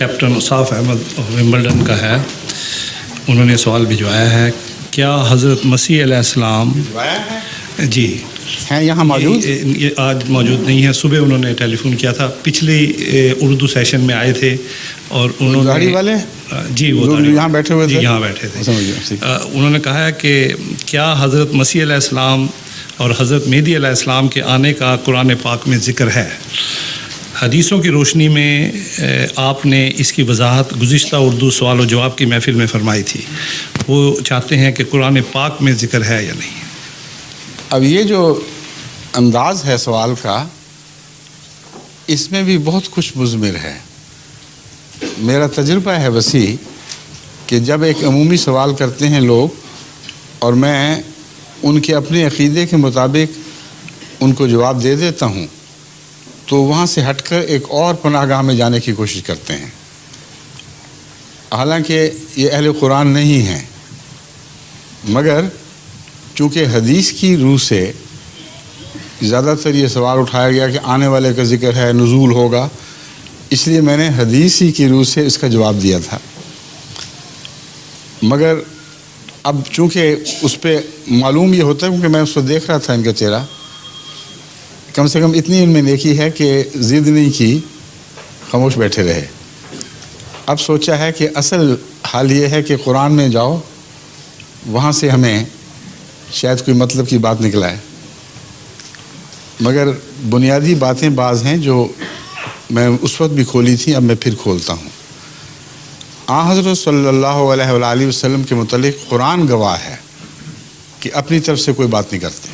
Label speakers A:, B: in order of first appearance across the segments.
A: Captain اصاف Ahmad Wimbledon کا ہے. انہوں نے سوال بھجوایا ہے، کیا حضرت مسیح علیہ السلام جی
B: ہیں یہاں موجود؟
A: یہ آج موجود نہیں ہیں. صبح انہوں نے ٹیلی فون کیا تھا، پچھلی اردو سیشن میں آئے تھے اور انہوں نے
B: داڑھی والے
A: جی وہ
B: یہاں بیٹھے ہوئے تھے،
A: یہاں بیٹھے تھے. انہوں نے کہا ہے کہ کیا حضرت مسیح علیہ السلام اور حضرت مہدی علیہ السلام کے آنے کا قرآن پاک میں ذکر ہے؟ حدیثوں کی روشنی میں آپ نے اس کی وضاحت گزشتہ اردو سوال و جواب کی محفل میں فرمائی تھی. وہ چاہتے ہیں کہ قرآن پاک میں ذکر ہے یا نہیں.
B: اب یہ جو انداز ہے سوال کا، اس میں بھی بہت کچھ مضمر ہے. میرا تجربہ ہے وسیع کہ جب ایک عمومی سوال کرتے ہیں لوگ اور میں ان کے اپنے عقیدے کے مطابق ان کو جواب دے دیتا ہوں، تو وہاں سے ہٹ کر ایک اور پناہ گاہ میں جانے کی کوشش کرتے ہیں. حالانکہ یہ اہل قرآن نہیں ہیں، مگر چونکہ حدیث کی روح سے زیادہ تر یہ سوال اٹھایا گیا کہ آنے والے کا ذکر ہے، نزول ہوگا، اس لیے میں نے حدیث ہی کی روح سے اس کا جواب دیا تھا. مگر اب چونکہ اس پہ معلوم یہ ہوتا ہے، کیونکہ میں اس کو دیکھ رہا تھا ان کا چہرہ، کم سے کم اتنی ان میں نیکی ہے کہ ضد نہیں کی، خاموش بیٹھے رہے. اب سوچا ہے کہ اصل حال یہ ہے کہ قرآن میں جاؤ، وہاں سے ہمیں شاید کوئی مطلب کی بات نکلا ہے. مگر بنیادی باتیں بعض ہیں جو میں اس وقت بھی کھولی تھی، اب میں پھر کھولتا ہوں. حضرت صلی اللہ علیہ وآلہ وسلم کے متعلق قرآن گواہ ہے کہ اپنی طرف سے کوئی بات نہیں کرتے،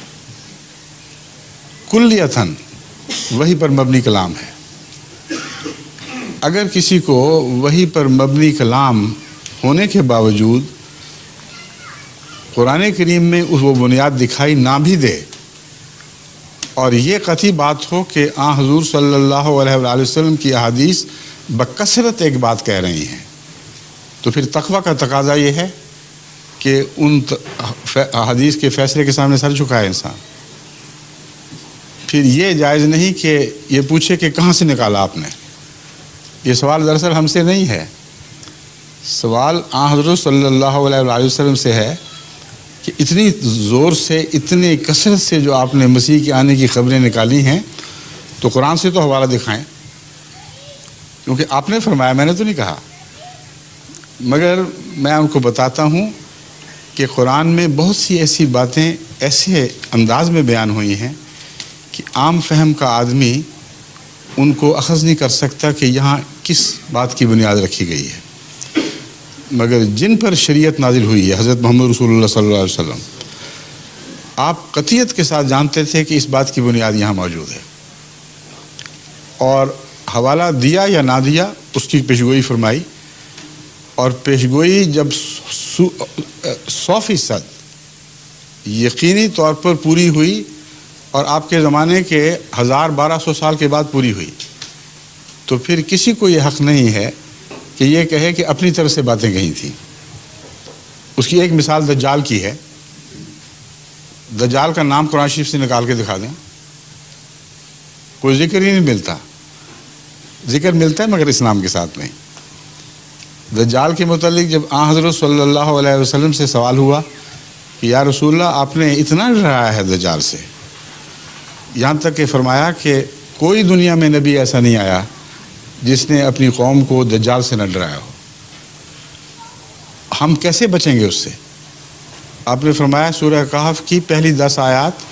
B: کلیتاً وحی پر مبنی کلام ہے. اگر کسی کو وحی پر مبنی کلام ہونے کے باوجود قرآن کریم میں وہ بنیاد دکھائی نہ بھی دے، اور یہ قطعی بات ہو کہ حضور صلی اللہ علیہ وآلہ وسلم کی احادیث بکثرت ایک بات کہہ رہی ہیں، تو پھر تقویٰ کا تقاضا یہ ہے کہ ان حدیث کے فیصلے کے سامنے سر جھکائے انسان. پھر یہ جائز نہیں کہ یہ پوچھے کہ کہاں سے نکالا آپ نے. یہ سوال دراصل ہم سے نہیں ہے، سوال حضرت صلی اللہ علیہ وآلہ وسلم سے ہے کہ اتنی زور سے، اتنی کثرت سے جو آپ نے مسیح کے آنے کی خبریں نکالی ہیں، تو قرآن سے تو حوالہ دکھائیں. کیونکہ آپ نے فرمایا، میں نے تو نہیں کہا. مگر میں ان کو بتاتا ہوں کہ قرآن میں بہت سی ایسی باتیں ایسے انداز میں بیان ہوئی ہیں کہ عام فہم کا آدمی ان کو اخذ نہیں کر سکتا کہ یہاں کس بات کی بنیاد رکھی گئی ہے. مگر جن پر شریعت نازل ہوئی ہے، حضرت محمد رسول اللہ صلی اللہ علیہ وسلم، آپ قطعیت کے ساتھ جانتے تھے کہ اس بات کی بنیاد یہاں موجود ہے، اور حوالہ دیا یا نہ دیا اس کی پیشگوئی فرمائی. اور پیشگوئی جب 100% یقینی طور پر پوری ہوئی، اور آپ کے زمانے کے 1200 سال کے بعد پوری ہوئی، تو پھر کسی کو یہ حق نہیں ہے کہ یہ کہے کہ اپنی طرف سے باتیں کہی تھیں. اس کی ایک مثال دجال کی ہے. دجال کا نام قرآن شریف سے نکال کے دکھا دیں، کوئی ذکر ہی نہیں ملتا. ذکر ملتا ہے مگر اسلام کے ساتھ نہیں. دجال کے متعلق جب حضرت صلی اللہ علیہ وسلم سے سوال ہوا کہ یا رسول اللہ، آپ نے اتنا ڈرایا ہے دجال سے، یہاں تک کہ فرمایا کہ کوئی دنیا میں نبی ایسا نہیں آیا جس نے اپنی قوم کو دجال سے نہ ڈرایا ہو، ہم کیسے بچیں گے اس سے؟ آپ نے فرمایا سورہ کہف کی پہلی 10 آیات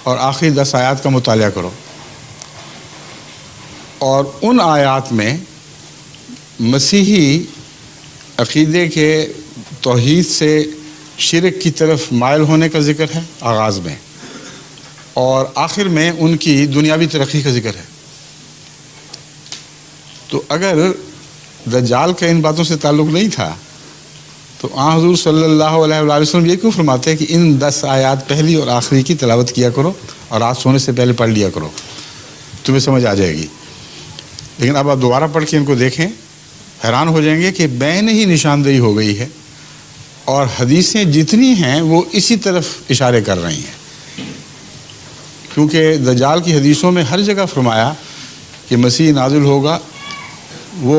B: اور آخری 10 آیات کا مطالعہ کرو، اور ان آیات میں مسیحی عقیدے کے توحید سے شرک کی طرف مائل ہونے کا ذکر ہے آغاز میں، اور آخر میں ان کی دنیاوی ترقی کا ذکر ہے. تو اگر دجال کا ان باتوں سے تعلق نہیں تھا تو حضور صلی اللہ علیہ وآلہ وسلم یہ کیوں فرماتے ہیں کہ ان 10 آیات پہلی اور آخری کی تلاوت کیا کرو اور رات سونے سے پہلے پڑھ لیا کرو، تمہیں سمجھ آ جائے گی. لیکن اب آپ دوبارہ پڑھ کے ان کو دیکھیں، حیران ہو جائیں گے کہ بین ہی نشاندہی ہو گئی ہے، اور حدیثیں جتنی ہیں وہ اسی طرف اشارے کر رہی ہیں. کیونکہ دجال کی حدیثوں میں ہر جگہ فرمایا کہ مسیح نازل ہوگا، وہ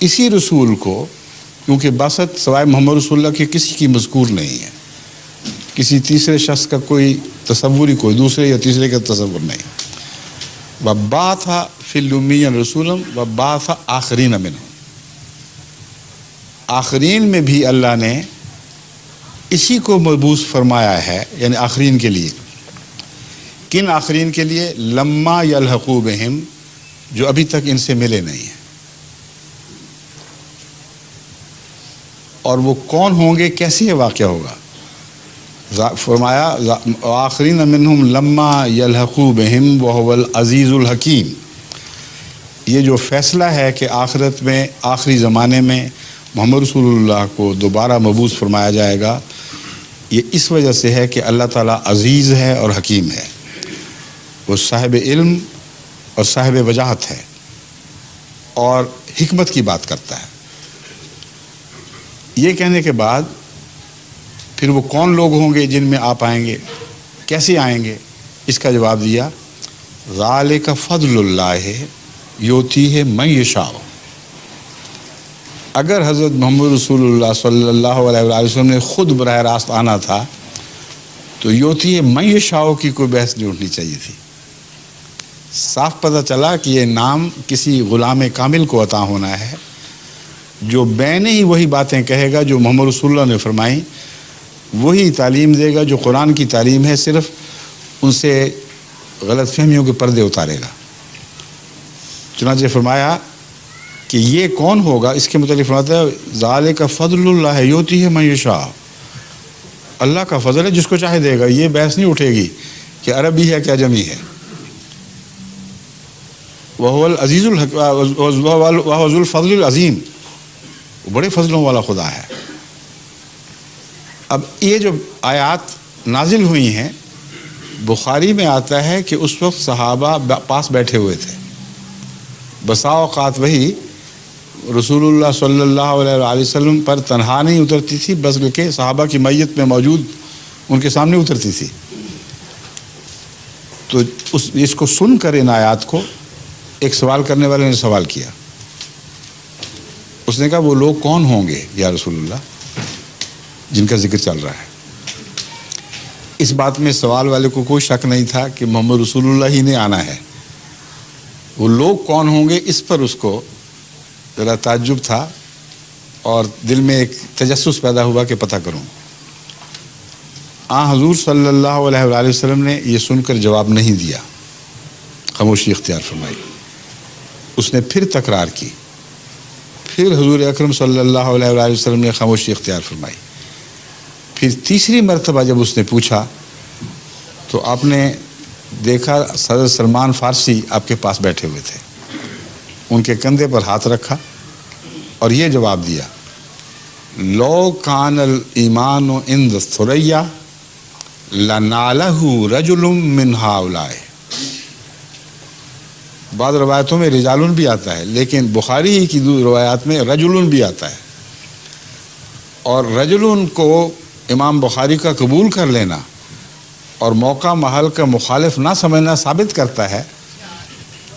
B: اسی رسول کو، کیونکہ باسط سوائے محمد رسول اللہ کے کسی کی مذکور نہیں ہے، کسی تیسرے شخص کا کوئی تصور ہی، کوئی دوسرے یا تیسرے کا تصور نہیں. وَبَعَثَ فِي الْأُمِّيِّينَ رَسُولًا وَبَعَثَ آخَرِينَ مِنْهُمْ. آخرین میں بھی اللہ نے اسی کو مبعوث فرمایا ہے، یعنی آخرین کے لیے. کن آخرین کے لیے؟ لما یلحقوا بہم، جو ابھی تک ان سے ملے نہیں ہیں. اور وہ کون ہوں گے، کیسے یہ واقعہ ہوگا؟ فرمایا آخرین منہم لما یلحقوا بہم وہو العزیز الحکیم. یہ جو فیصلہ ہے کہ آخرت میں، آخری زمانے میں محمد رسول اللہ کو دوبارہ مبعوث فرمایا جائے گا، یہ اس وجہ سے ہے کہ اللہ تعالیٰ عزیز ہے اور حکیم ہے. وہ صاحب علم اور صاحب وجاہت ہے اور حکمت کی بات کرتا ہے. یہ کہنے کے بعد پھر وہ کون لوگ ہوں گے جن میں آپ آئیں گے، کیسے آئیں گے؟ اس کا جواب دیا ذالک فضل اللہ یؤتیہ من یشاء. اگر حضرت محمد رسول اللہ صلی اللہ علیہ وآلہ وسلم نے خود براہ راست آنا تھا تو یؤتیہ من یشاء کی کوئی بحث نہیں اٹھنی چاہیے تھی. صاف پتہ چلا کہ یہ نام کسی غلام کامل کو عطا ہونا ہے جو بین ہی وہی باتیں کہے گا جو محمد رسول اللہ نے فرمائیں، وہی تعلیم دے گا جو قرآن کی تعلیم ہے، صرف ان سے غلط فہمیوں کے پردے اتارے گا. چنانچہ فرمایا کہ یہ کون ہوگا، اس کے متعلق فرماتا ہے ذالک فضل اللہ یؤتیہ من یشاء. اللہ کا فضل ہے، جس کو چاہے دے گا. یہ بحث نہیں اٹھے گی کہ عربی ہے کہ عجمی ہے. وہو العزیز وہو ذو الفضل العظیم، بڑے فضلوں والا خدا ہے. اب یہ جو آیات نازل ہوئی ہیں، بخاری میں آتا ہے کہ اس وقت صحابہ پاس بیٹھے ہوئے تھے. بسا اوقات وہی رسول اللہ صلی اللہ علیہ وآلہ وسلم پر تنہا نہیں اترتی تھی، بلکہ صحابہ کی میت میں موجود ان کے سامنے اترتی تھی. تو اس کو سن کر ان آیات کو ایک سوال کرنے والے نے سوال کیا. اس نے کہا وہ لوگ کون ہوں گے یا رسول اللہ جن کا ذکر چل رہا ہے؟ اس بات میں سوال والے کو کوئی شک نہیں تھا کہ محمد رسول اللہ ہی نے آنا ہے. وہ لوگ کون ہوں گے اس پر اس کو ذرا تعجب تھا اور دل میں ایک تجسس پیدا ہوا کہ پتہ کروں. حضور صلی اللہ علیہ وآلہ وسلم نے یہ سن کر جواب نہیں دیا، خاموشی اختیار فرمائی. اس نے پھر تکرار کی، پھر حضور اکرم صلی اللہ علیہ وآلہ وسلم نے خاموشی اختیار فرمائی. پھر تیسری مرتبہ جب اس نے پوچھا تو آپ نے دیکھا حضرت سلمان فارسی آپ کے پاس بیٹھے ہوئے تھے. ان کے کندھے پر ہاتھ رکھا اور یہ جواب دیا لو کان الایمان عند الثریا لنالہ رجل من ہؤلاء. بعض روایتوں میں رجالن بھی آتا ہے، لیکن بخاری ہی کی روایات میں رجلن بھی آتا ہے. اور رجلن کو امام بخاری کا قبول کر لینا اور موقع محل کا مخالف نہ سمجھنا ثابت کرتا ہے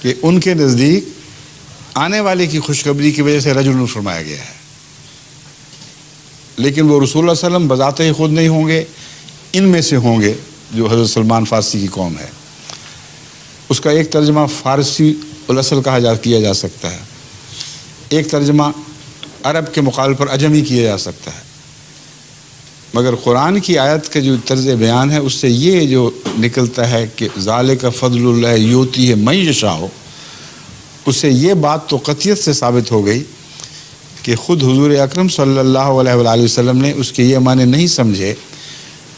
B: کہ ان کے نزدیک آنے والے کی خوشخبری کی وجہ سے رجل فرمایا گیا ہے. لیکن وہ رسول اللہ صلی اللہ علیہ وسلم بذات ہی خود نہیں ہوں گے، ان میں سے ہوں گے جو حضرت سلمان فارسی کی قوم ہے. اس کا ایک ترجمہ فارسی الاصل کیا جا سکتا ہے، ایک ترجمہ عرب کے مقابل پر عجمی کیا جا سکتا ہے. مگر قرآن کی آیت کا جو طرز بیان ہے اس سے یہ جو نکلتا ہے کہ ذالک فضل اللہ یؤتیہ من یشاء، اس سے یہ بات تو قطعیت سے ثابت ہو گئی کہ خود حضور اکرم صلی اللہ علیہ وآلہ وسلم نے اس کے یہ معنی نہیں سمجھے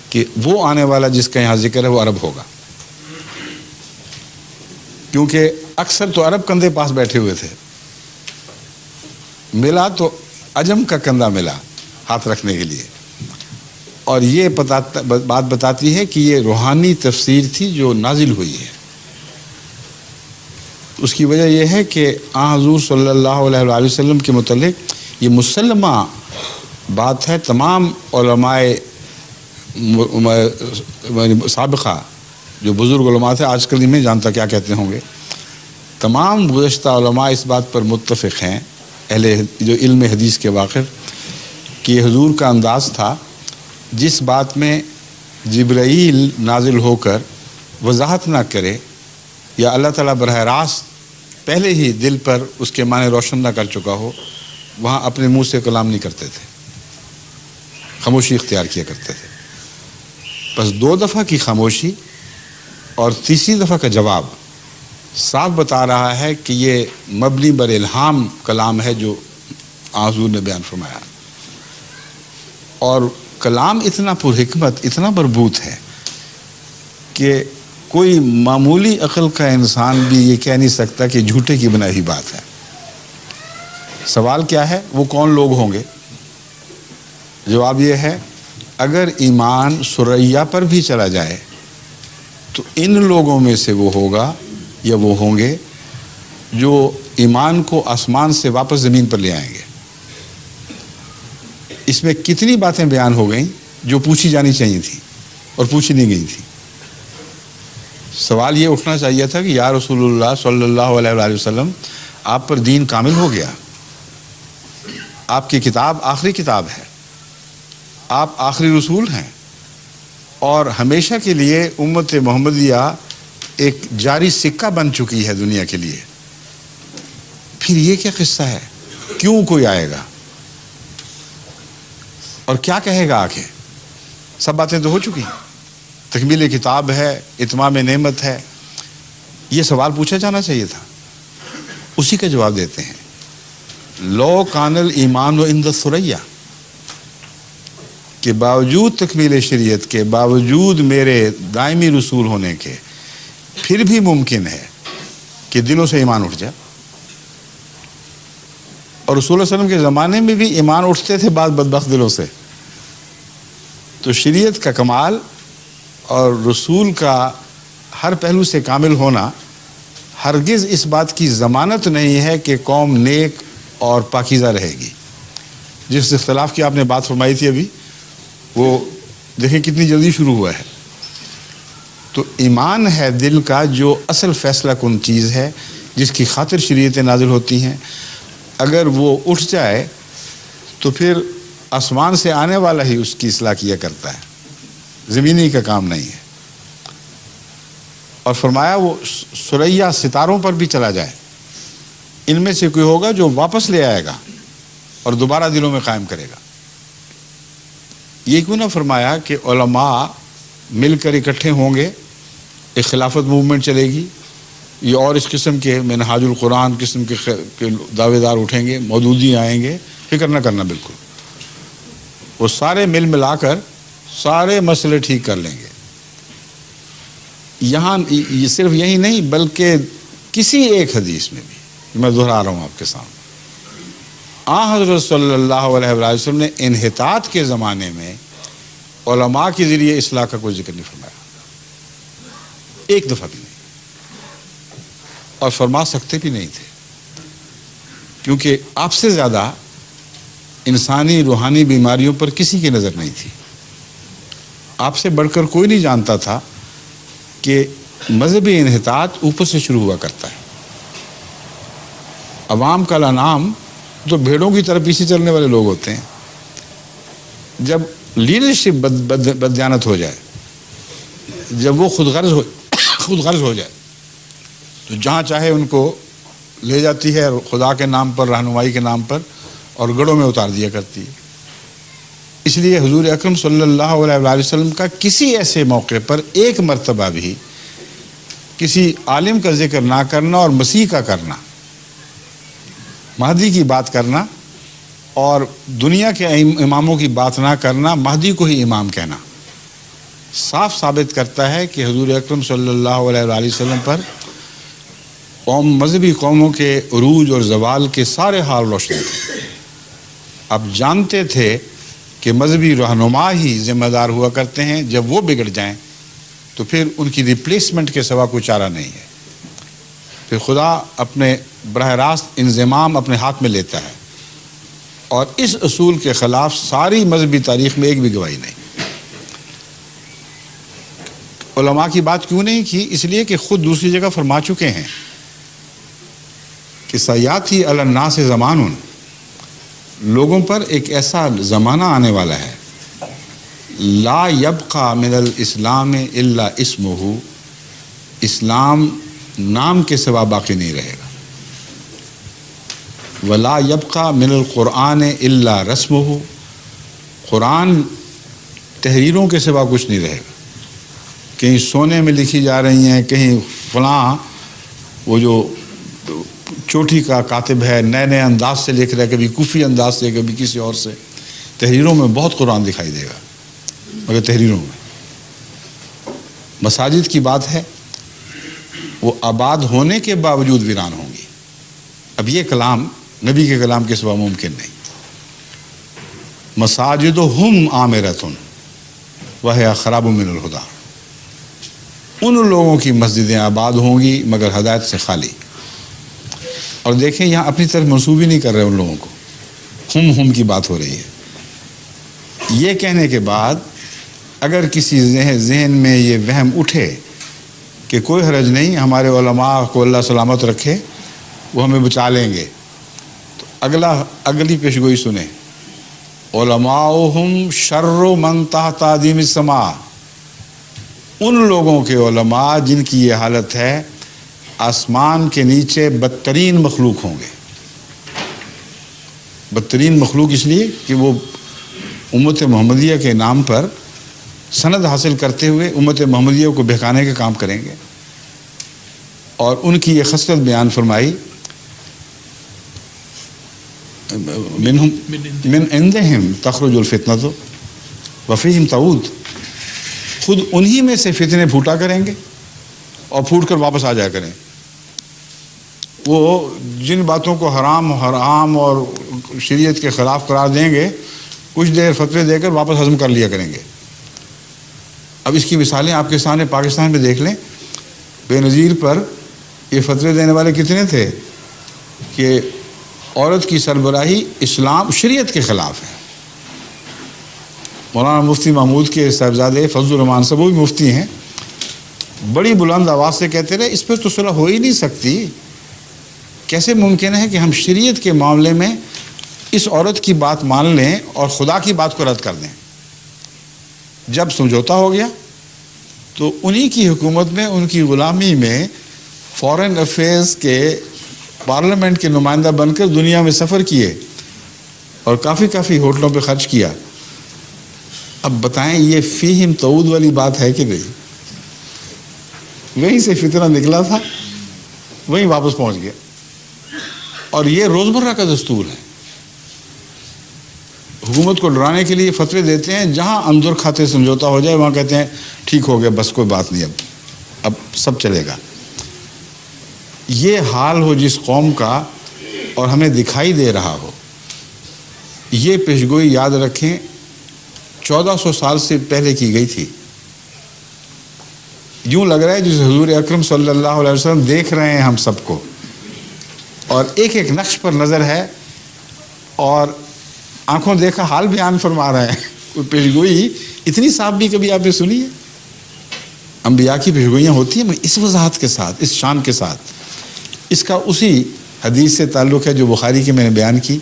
B: کہ وہ آنے والا جس کا یہاں ذکر ہے وہ عرب ہوگا، کیونکہ اکثر تو عرب کندھے پاس بیٹھے ہوئے تھے. ملا تو عجم کا کندھا ملا ہاتھ رکھنے کے لیے. اور یہ بات بتاتی ہے کہ یہ روحانی تفسیر تھی جو نازل ہوئی ہے. اس کی وجہ یہ ہے کہ حضور صلی اللہ علیہ وآلہ وسلم کے متعلق یہ مسلمہ بات ہے. تمام علماء سابقہ جو بزرگ علماء تھے، آج کل میں جانتا کیا کہتے ہوں گے، تمام گزشتہ علماء اس بات پر متفق ہیں جو علم حدیث کے واقف کہ حضور کا انداز تھا جس بات میں جبرائیل نازل ہو کر وضاحت نہ کرے یا اللہ تعالیٰ براہ راست پہلے ہی دل پر اس کے معنی روشن نہ کر چکا ہو، وہاں اپنے منہ سے کلام نہیں کرتے تھے، خاموشی اختیار کیا کرتے تھے. بس 2 دفعہ کی خاموشی اور تیسری دفعہ کا جواب صاف بتا رہا ہے کہ یہ مبنی بر الہام کلام ہے جو حضور نے بیان فرمایا. اور کلام اتنا پر حکمت، اتنا مربوط ہے کہ کوئی معمولی عقل کا انسان بھی یہ کہہ نہیں سکتا کہ جھوٹے کی بنائی ہوئی بات ہے. سوال کیا ہے؟ وہ کون لوگ ہوں گے؟ جواب یہ ہے اگر ایمان ثریا پر بھی چلا جائے تو ان لوگوں میں سے وہ ہوگا یا وہ ہوں گے جو ایمان کو آسمان سے واپس زمین پر لے آئیں گے. اس میں کتنی باتیں بیان ہو گئیں جو پوچھی جانی چاہیے تھیں اور پوچھی نہیں گئی تھیں. سوال یہ اٹھنا چاہیے تھا کہ یا رسول اللہ صلی اللہ علیہ وآلہ وسلم آپ پر دین کامل ہو گیا، آپ کی کتاب آخری کتاب ہے، آپ آخری رسول ہیں اور ہمیشہ کے لیے امت محمدیہ ایک جاری سکہ بن چکی ہے دنیا کے لیے. پھر یہ کیا قصہ ہے؟ کیوں کوئی آئے گا اور کیا کہے گا؟ آگے سب باتیں تو ہو چکی ہیں، تکمیل کتاب ہے، اتمام نعمت ہے. یہ سوال پوچھا جانا چاہیے تھا، اسی کا جواب دیتے ہیں. لو کان الایمان عند الثریا، کہ باوجود تکمیل شریعت کے، باوجود میرے دائمی رسول ہونے کے، پھر بھی ممکن ہے کہ دلوں سے ایمان اٹھ جائے. اور رسول اللہ علیہ وسلم کے زمانے میں بھی ایمان اٹھتے تھے بعض بدبخت دلوں سے. تو شریعت کا کمال اور رسول کا ہر پہلو سے کامل ہونا ہرگز اس بات کی ضمانت نہیں ہے کہ قوم نیک اور پاکیزہ رہے گی. جس اختلاف کی آپ نے بات فرمائی تھی ابھی، وہ دیکھیں کتنی جلدی شروع ہوا ہے. تو ایمان ہے دل کا جو اصل فیصلہ کن چیز ہے جس کی خاطر شریعتیں نازل ہوتی ہیں. اگر وہ اٹھ جائے تو پھر آسمان سے آنے والا ہی اس کی اصلاح کیا کرتا ہے، زمینی کا کام نہیں ہے. اور فرمایا وہ ثریا ستاروں پر بھی چلا جائے، ان میں سے کوئی ہوگا جو واپس لے آئے گا اور دوبارہ دلوں میں قائم کرے گا. یہ کیوں نہ فرمایا کہ علماء مل کر اکٹھے ہوں گے، ایک خلافت موومنٹ چلے گی، یہ اور اس قسم کے منہاج القرآن قسم کے دعوے دار اٹھیں گے، مودودی آئیں گے. فکر نہ کرنا، بالکل وہ سارے مل ملا کر سارے مسئلے ٹھیک کر لیں گے. یہاں صرف یہی نہیں بلکہ کسی ایک حدیث میں بھی میں دہرا رہا ہوں آپ کے سامنے، حضرت صلی اللہ علیہ وسلم نے انحطاط کے زمانے میں علماء کے ذریعے اصلاح کا کوئی ذکر نہیں فرمایا، ایک دفعہ بھی نہیں، اور فرما سکتے بھی نہیں تھے، کیونکہ آپ سے زیادہ انسانی روحانی بیماریوں پر کسی کی نظر نہیں تھی. آپ سے بڑھ کر کوئی نہیں جانتا تھا کہ مذہبی انحطاط اوپر سے شروع ہوا کرتا ہے. عوام کا الانام تو بھیڑوں کی طرح پیچھے چلنے والے لوگ ہوتے ہیں. جب لیڈرشپ بددیانت ہو جائے، جب وہ خود غرض ہو جائے تو جہاں چاہے ان کو لے جاتی ہے، خدا کے نام پر، رہنمائی کے نام پر، اور گڑھوں میں اتار دیا کرتی ہے. اس لیے حضور اکرم صلی اللہ علیہ وآلہ وسلم کا کسی ایسے موقع پر ایک مرتبہ بھی کسی عالم کا ذکر نہ کرنا اور مسیح کا کرنا، مہدی کی بات کرنا اور دنیا کے اماموں کی بات نہ کرنا، مہدی کو ہی امام کہنا، صاف ثابت کرتا ہے کہ حضور اکرم صلی اللہ علیہ وآلہ وسلم پر مذہبی قوموں کے عروج اور زوال کے سارے حال روشن تھے. آپ جانتے تھے کہ مذہبی رہنما ہی ذمہ دار ہوا کرتے ہیں، جب وہ بگڑ جائیں تو پھر ان کی ریپلیسمنٹ کے سوا کوئی چارہ نہیں ہے. پھر خدا اپنے براہ راست انضمام اپنے ہاتھ میں لیتا ہے، اور اس اصول کے خلاف ساری مذہبی تاریخ میں ایک بھی گواہی نہیں. علماء کی بات کیوں نہیں کی؟ اس لیے کہ خود دوسری جگہ فرما چکے ہیں کہ سیاتی علی الناس زمان لوگوں پر ایک ایسا زمانہ آنے والا ہے، لا یبقى من الاسلام الا اسمہ، اسلام نام کے سوا باقی نہیں رہے گا، ولا یبقى من القرآن الا رسمہ، قرآن تحریروں کے سوا کچھ نہیں رہے گا، کہیں سونے میں لکھی جا رہی ہیں، کہیں فلاں وہ جو چوٹی کا کاتب ہے نئے نئے انداز سے لکھ رہا ہے، کبھی کوفی انداز سے، کبھی کسی اور سے، تحریروں میں بہت قرآن دکھائی دے گا، مگر تحریروں میں مساجد کی بات ہے وہ آباد ہونے کے باوجود ویران ہوں گی۔ اب یہ کلام نبی کے کلام کے سوا ممکن نہیں۔ مساجدہم عامرۃ وہی خراب من الہدیٰ، ان لوگوں کی مسجدیں آباد ہوں گی مگر ہدایت سے خالی۔ اور دیکھیں یہاں اپنی طرف منسوبی نہیں کر رہے ان لوگوں کو، ہم کی بات ہو رہی ہے۔ یہ کہنے کے بعد اگر کسی ذہن میں یہ وہم اٹھے کہ کوئی حرج نہیں، ہمارے علماء کو اللہ سلامت رکھے، وہ ہمیں بچا لیں گے، تو اگلی پیشگوئی سنیں، علماؤہم شر من تحت عدیم السماء، ان لوگوں کے علماء جن کی یہ حالت ہے آسمان کے نیچے بدترین مخلوق ہوں گے۔ بدترین مخلوق اس لیے کہ وہ امت محمدیہ کے نام پر سند حاصل کرتے ہوئے امت محمدیہ کو بہکانے کا کام کریں گے۔ اور ان کی یہ خصلت بیان فرمائی، من عندہم تخرج الفتنۃ وفیہم تعود، خود انہی میں سے فتنے پھوٹا کریں گے اور پھوٹ کر واپس آ جایا کریں۔ وہ جن باتوں کو حرام اور شریعت کے خلاف قرار دیں گے، کچھ دیر فتوے دے کر واپس ہضم کر لیا کریں گے۔ اب اس کی مثالیں آپ کے سامنے پاکستان میں دیکھ لیں، بے نظیر پر یہ فتوے دینے والے کتنے تھے کہ عورت کی سربراہی اسلام شریعت کے خلاف ہے۔ مولانا مفتی محمود کے صاحبزادے فضل الرحمان صاحب، وہ بھی مفتی ہیں، بڑی بلند آواز سے کہتے رہے اس پہ تو صلح ہو ہی نہیں سکتی، کیسے ممکن ہے کہ ہم شریعت کے معاملے میں اس عورت کی بات مان لیں اور خدا کی بات کو رد کر دیں۔ جب سمجھوتا ہو گیا تو انہی کی حکومت میں، ان کی غلامی میں فارن افیئرز کے پارلیمنٹ کے نمائندہ بن کر دنیا میں سفر کیے اور کافی ہوٹلوں پہ خرچ کیا۔ اب بتائیں یہ فیہم تعود والی بات ہے کہ نہیں؟ وہیں سے فتنہ نکلا تھا، وہیں واپس پہنچ گیا، اور یہ روزمرہ کا دستور ہے۔ حکومت کو ڈرانے کے لیے فتوے دیتے ہیں، جہاں اندر کھاتے سمجھوتا ہو جائے وہاں کہتے ہیں ٹھیک ہو گیا، بس کوئی بات نہیں، اب سب چلے گا۔ یہ حال ہو جس قوم کا اور ہمیں دکھائی دے رہا ہو، یہ پیشگوئی یاد رکھیں 1400 سال سے پہلے کی گئی تھی۔ یوں لگ رہا ہے جسے حضور اکرم صلی اللہ علیہ وسلم دیکھ رہے ہیں ہم سب کو، اور ایک ایک نقش پر نظر ہے اور آنکھوں دیکھا حال بیان فرما رہے ہیں۔ کوئی پیشگوئی اتنی صاف بھی کبھی آپ نے سنی ہے؟ انبیاء کی پیشگوئیاں ہوتی ہیں اس وضاحت کے ساتھ، اس شان کے ساتھ۔ اس کا اسی حدیث سے تعلق ہے جو بخاری کی میں نے بیان کی،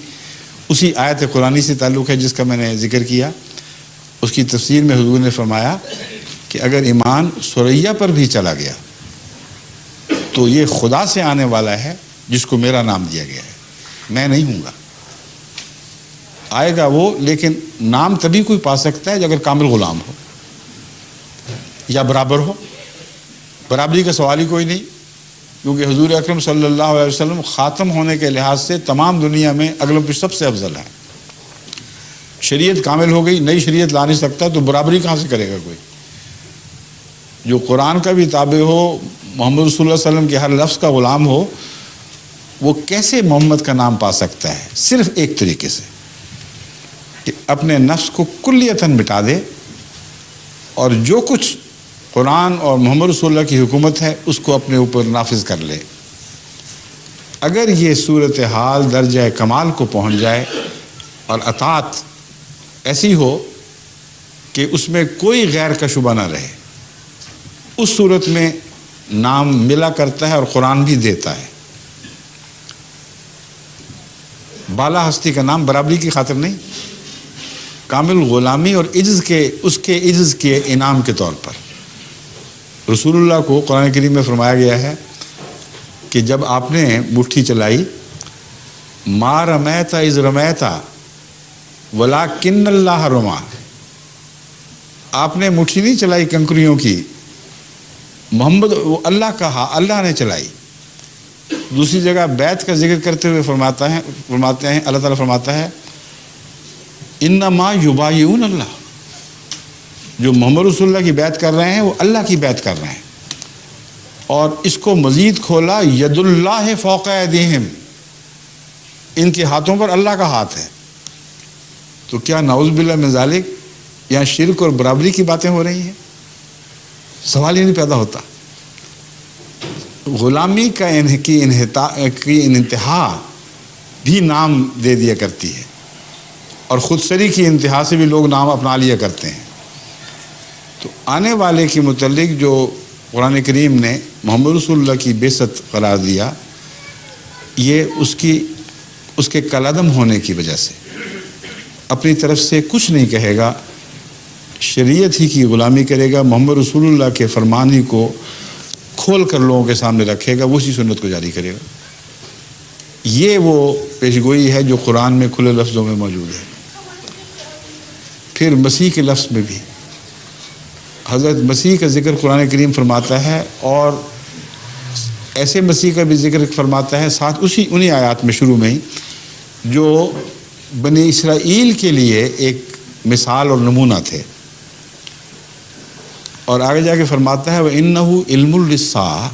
B: اسی آیت قرآنی سے تعلق ہے جس کا میں نے ذکر کیا۔ اس کی تفسیر میں حضور نے فرمایا کہ اگر ایمان ثریا پر بھی چلا گیا تو یہ خدا سے آنے والا ہے جس کو میرا نام دیا گیا ہے، میں نہیں ہوں گا۔ آئے گا وہ، لیکن نام تبھی کوئی پا سکتا ہے اگر کامل غلام ہو یا برابر ہو۔ برابری کا سوال ہی کوئی نہیں، کیونکہ حضور اکرم صلی اللہ علیہ وسلم خاتم ہونے کے لحاظ سے تمام دنیا میں اگلوں پہ سب سے افضل ہے۔ شریعت کامل ہو گئی، نئی شریعت لا نہیں سکتا، تو برابری کہاں سے کرے گا کوئی؟ جو قرآن کا بھی تابع ہو، محمد رسول اللہ علیہ وسلم کے ہر لفظ کا غلام ہو، وہ کیسے محمد کا نام پا سکتا ہے؟ صرف ایک طریقے سے کہ اپنے نفس کو کلیتاً مٹا دے اور جو کچھ قرآن اور محمد رسول اللہ کی حکومت ہے اس کو اپنے اوپر نافذ کر لے۔ اگر یہ صورتحال درجہ کمال کو پہنچ جائے اور اطاعت ایسی ہو کہ اس میں کوئی غیر کا شبہ نہ رہے، اس صورت میں نام ملا کرتا ہے اور قرآن بھی دیتا ہے۔ بالا ہستی کا نام برابری کی خاطر نہیں، کامل غلامی اور عجز کے، اس کے عجز کے انعام کے طور پر۔ رسول اللہ کو قرآن کریم میں فرمایا گیا ہے کہ جب آپ نے مٹھی چلائی، ما رمیت اذ رمیت ولکن اللہ رما، آپ نے مٹھی نہیں چلائی کنکریوں کی، محمد وہ اللہ کہا، اللہ نے چلائی۔ دوسری جگہ بیعت کا ذکر کرتے ہوئے فرماتے ہیں اللہ تعالیٰ فرماتا ہے انما یبایعون اللہ، جو محمد رسول اللہ کی بیعت کر رہے ہیں وہ اللہ کی بیعت کر رہے ہیں۔ اور اس کو مزید کھولا، ید اللہ فوق ایدیہم، ان کے ہاتھوں پر اللہ کا ہاتھ ہے۔ تو کیا نعوذ باللہ من ذالک یہاں شرک اور برابری کی باتیں ہو رہی ہیں؟ سوال ہی نہیں پیدا ہوتا۔ غلامی کی انتہا بھی نام دے دیا کرتی ہے، اور خود سری کی انتہا سے بھی لوگ نام اپنا لیا کرتے ہیں۔ تو آنے والے کے متعلق جو قرآن کریم نے محمد رسول اللہ کی بعثت قرار دیا، یہ اس کے کالعدم ہونے کی وجہ سے اپنی طرف سے کچھ نہیں کہے گا، شریعت ہی کی غلامی کرے گا، محمد رسول اللہ کے فرمان ہی کو کھول کر لوگوں کے سامنے رکھے گا، اسی سنت کو جاری کرے گا۔ یہ وہ پیشگوئی ہے جو قرآن میں کھلے لفظوں میں موجود ہے۔ پھر مسیح کے لفظ میں بھی حضرت مسیح کا ذکر قرآن کریم فرماتا ہے، اور ایسے مسیح کا بھی ذکر فرماتا ہے ساتھ انہی آیات میں شروع میں ہی، جو بنی اسرائیل کے لیے ایک مثال اور نمونہ تھے۔ اور آگے جا کے فرماتا ہے وَإِنَّهُ عِلْمٌ لِلسَّاعَةِ،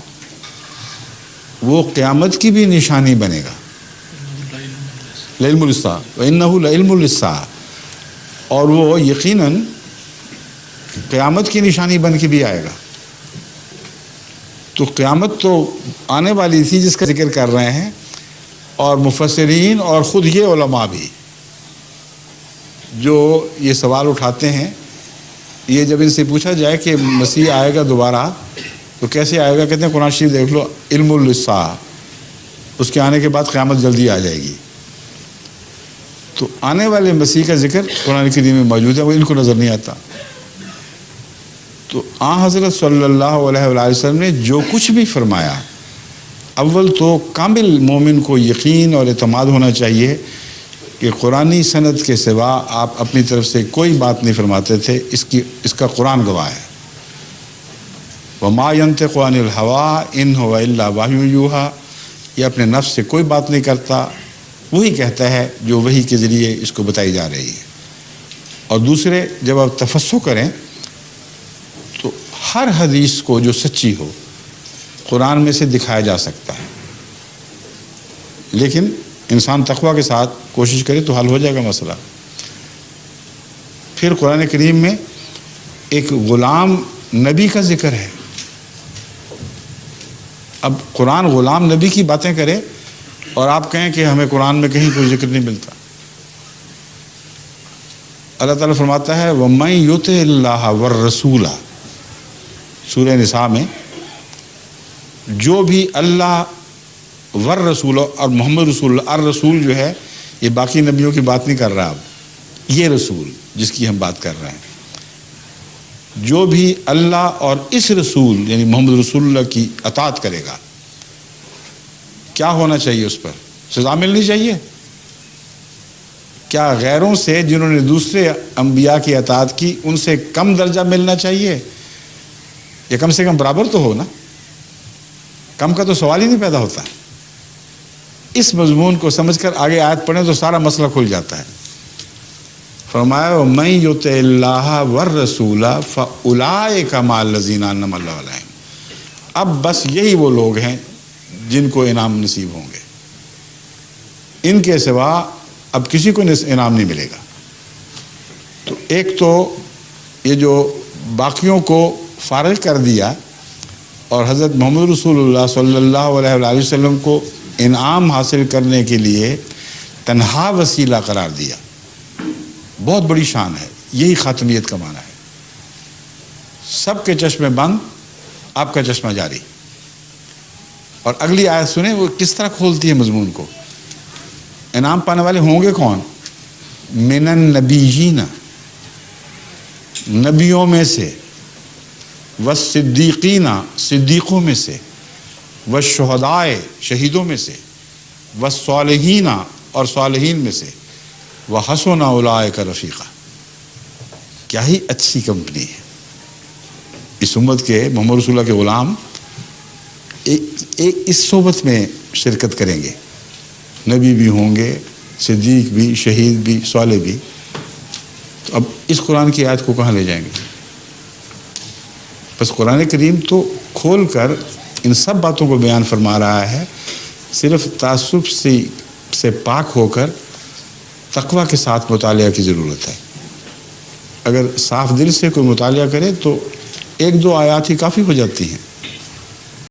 B: وہ قیامت کی بھی نشانی بنے گا۔ لِعِلْمُ لِلسَّاعَةِ وَإِنَّهُ لَعِلْمٌ لِلسَّاعَةِ، اور وہ یقیناً قیامت کی نشانی بن کے بھی آئے گا۔ تو قیامت تو آنے والی تھی جس کا ذکر کر رہے ہیں، اور مفسرین اور خود یہ علماء بھی جو یہ سوال اٹھاتے ہیں، یہ جب ان سے پوچھا جائے کہ مسیح آئے گا دوبارہ تو کیسے آئے گا، کہتے ہیں قرآن شریف دیکھ لو، علم للساعہ، اس کے آنے کے بعد قیامت جلدی آ جائے گی۔ تو آنے والے مسیح کا ذکر قرآن کریم میں موجود ہے، وہ ان کو نظر نہیں آتا۔ تو حضرت صلی اللہ علیہ وآلہ وسلم نے جو کچھ بھی فرمایا، اول تو کامل مومن کو یقین اور اعتماد ہونا چاہیے کہ قرآنی سند کے سوا آپ اپنی طرف سے کوئی بات نہیں فرماتے تھے، اس کا قرآن گواہ ہے۔ وَمَا يَنْطِقُ عَنِ الْهَوَىٰ إِنْ هُوَ إِلَّا وَحْيٌ يُوحَىٰ، یہ اپنے نفس سے کوئی بات نہیں کرتا، وہی کہتا ہے جو وحی کے ذریعے اس کو بتائی جا رہی ہے۔ اور دوسرے، جب آپ تفسر کریں تو ہر حدیث کو جو سچی ہو قرآن میں سے دکھایا جا سکتا ہے، لیکن انسان تقویٰ کے ساتھ کوشش کرے تو حل ہو جائے گا مسئلہ۔ پھر قرآن کریم میں ایک غلام نبی کا ذکر ہے۔ اب قرآن غلام نبی کی باتیں کرے اور آپ کہیں کہ ہمیں قرآن میں کہیں کوئی ذکر نہیں ملتا۔ اللہ تعالیٰ فرماتا ہے وَمَن يُطِعِ اللَّهَ وَالرَّسُولَ، سورہ نساء میں، جو بھی اللہ والرسول اور محمد رسول اللہ، الرسول جو ہے یہ باقی نبیوں کی بات نہیں کر رہا، اب یہ رسول جس کی ہم بات کر رہے ہیں، جو بھی اللہ اور اس رسول یعنی محمد رسول اللہ کی اطاعت کرے گا، کیا ہونا چاہیے؟ اس پر سزا ملنی چاہیے۔ کیا غیروں سے جنہوں نے دوسرے انبیاء کی اطاعت کی ان سے کم درجہ ملنا چاہیے؟ یا کم سے کم برابر تو ہو نا، کم کا تو سوال ہی نہیں پیدا ہوتا۔ اس مضمون کو سمجھ کر آگے آیت پڑھیں تو سارا مسئلہ کھل جاتا ہے۔ فرمایا وَمَن يُطِعِ اللَّهَ وَالرَّسُولَ فَأُولَٰئِكَ مَعَ الَّذِينَ أَنْعَمَ اللَّهُ عَلَيْهِمْ، اب بس یہی وہ لوگ ہیں جن کو انعام نصیب ہوں گے، ان کے سوا اب کسی کو انعام نہیں ملے گا۔ تو ایک تو یہ جو باقیوں کو فارغ کر دیا اور حضرت محمد رسول اللہ صلی اللہ علیہ وآلہ وسلم کو انعام حاصل کرنے کے لیے تنہا وسیلہ قرار دیا، بہت بڑی شان ہے، یہی خاتمیت کا معنی ہے۔ سب کے چشمے بند، آپ کا چشمہ جاری۔ اور اگلی آیت سنیں وہ کس طرح کھولتی ہے مضمون کو۔ انعام پانے والے ہوں گے کون؟ من النبیین، نبیوں میں سے، والصدیقین، صدیقوں میں سے، والشہداء، شہیدوں میں سے، والصالحین، اور صالحین میں سے، وحسن اولئک رفیقا۔ کیا ہی اچھی کمپنی ہے۔ اس امت کے محمد رسول اللہ کے غلام اس صحبت میں شرکت کریں گے، نبی بھی ہوں گے، صدیق بھی، شہید بھی، صالح بھی۔ تو اب اس قرآن کی آیت کو کہاں لے جائیں گے؟ بس قرآن کریم تو کھول کر ان سب باتوں کو بیان فرما رہا ہے، صرف تعصب سے پاک ہو کر تقویٰ کے ساتھ مطالعہ کی ضرورت ہے۔ اگر صاف دل سے کوئی مطالعہ کرے تو ایک دو آیات ہی کافی ہو جاتی ہیں۔